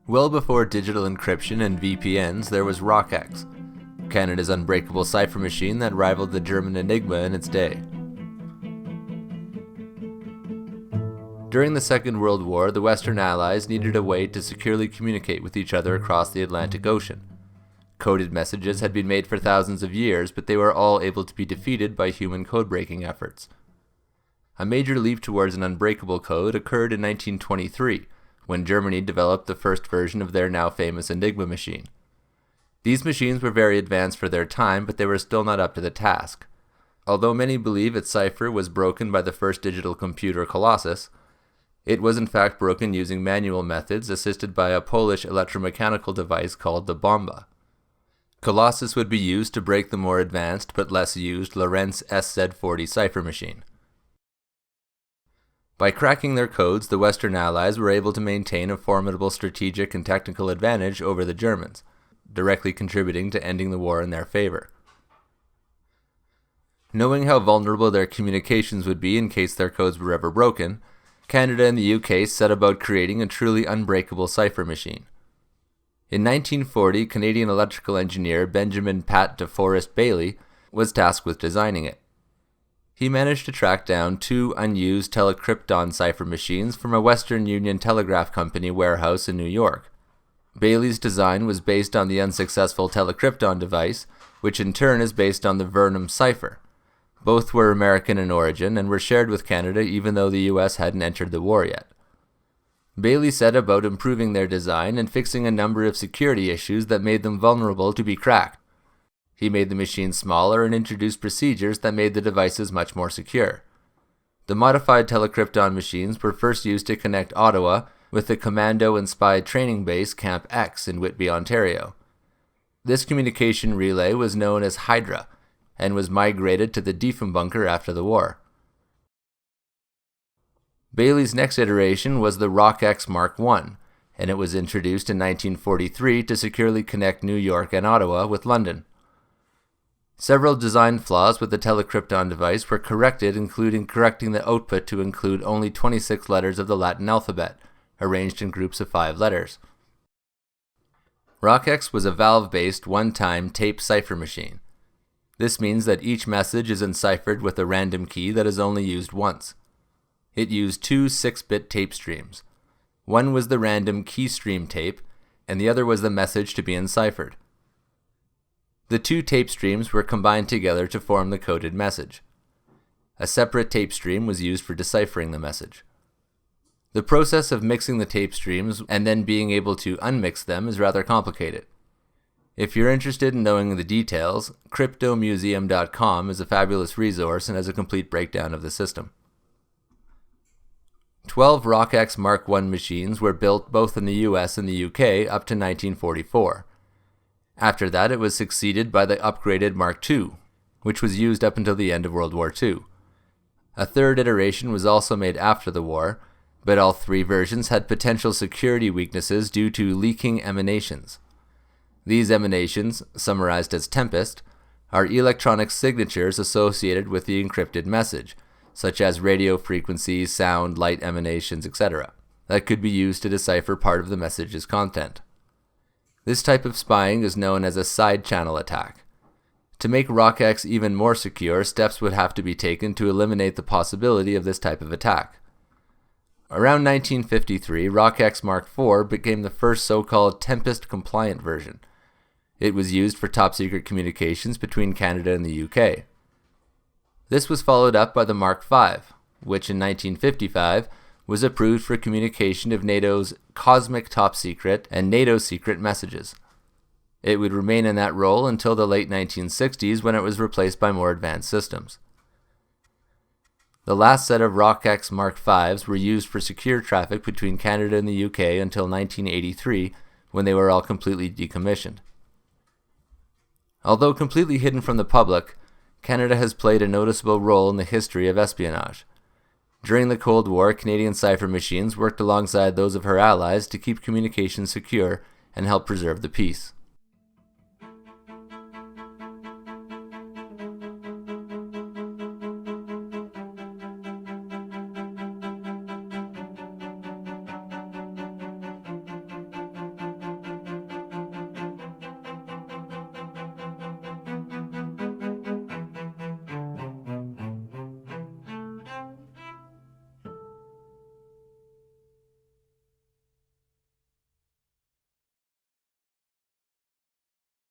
Well before digital encryption and VPNs, there was Rockex, Canada's unbreakable cipher machine that rivaled the German Enigma in its day. During the Second World War, the Western Allies needed a way to securely communicate with each other across the Atlantic Ocean. Coded messages had been made for thousands of years, but they were all able to be defeated by human code-breaking efforts. A major leap towards an unbreakable code occurred in 1923, when Germany developed the first version of their now famous Enigma machine. These machines were very advanced for their time, but they were still not up to the task. Although many believe its cipher was broken by the first digital computer Colossus, it was in fact broken using manual methods assisted by a Polish electromechanical device called the bomba. Colossus would be used to break the more advanced but less used Lorentz SZ40 cipher machine. By cracking their codes, the Western Allies were able to maintain a formidable strategic and technical advantage over the Germans, directly contributing to ending the war in their favor. Knowing how vulnerable their communications would be in case their codes were ever broken, Canada and the UK set about creating a truly unbreakable cipher machine. In 1940, Canadian electrical engineer Benjamin Pat DeForest Bailey was tasked with designing it. He managed to track down 2 unused telecrypton cipher machines from a Western Union Telegraph Company warehouse in New York. Bailey's design was based on the unsuccessful telecrypton device, which in turn is based on the Vernum cipher. Both were American in origin and were shared with Canada even though the US hadn't entered the war yet. Bailey set about improving their design and fixing a number of security issues that made them vulnerable to be cracked. He made the machines smaller and introduced procedures that made the devices much more secure. The modified telecrypton machines were first used to connect Ottawa with the Commando and Spy Training Base Camp X in Whitby, Ontario. This communication relay was known as Hydra and was migrated to the Diefenbunker after the war. Bailey's next iteration was the Rockex Mark I, and it was introduced in 1943 to securely connect New York and Ottawa with London. Several design flaws with the telecrypton device were corrected, including correcting the output to include only 26 letters of the Latin alphabet, arranged in groups of 5 letters. Rockex was a valve-based one-time tape cipher machine. This means that each message is enciphered with a random key that is only used once. It used 2 6-bit tape streams. One was the random key stream tape, and the other was the message to be enciphered. The 2 tape streams were combined together to form the coded message. A separate tape stream was used for deciphering the message. The process of mixing the tape streams and then being able to unmix them is rather complicated. If you're interested in knowing the details, cryptomuseum.com is a fabulous resource and has a complete breakdown of the system. 12 Rockex Mark I machines were built both in the US and the UK up to 1944. After that, it was succeeded by the upgraded Mark II, which was used up until the end of World War II. A third iteration was also made after the war, but all 3 versions had potential security weaknesses due to leaking emanations. These emanations, summarized as Tempest, are electronic signatures associated with the encrypted message, such as radio frequencies, sound, light emanations, etc., that could be used to decipher part of the message's content. This type of spying is known as a side-channel attack. To make Rockex even more secure, steps would have to be taken to eliminate the possibility of this type of attack. Around 1953, Rockex Mark IV became the first so-called Tempest-compliant version. It was used for top-secret communications between Canada and the UK. This was followed up by the Mark V, which in 1955 was approved for communication of NATO's cosmic top-secret and NATO secret messages. It would remain in that role until the late 1960s when it was replaced by more advanced systems. The last set of Rockex Mark Vs were used for secure traffic between Canada and the UK until 1983, when they were all completely decommissioned. Although completely hidden from the public, Canada has played a noticeable role in the history of espionage. During the Cold War, Canadian cipher machines worked alongside those of her allies to keep communications secure and help preserve the peace.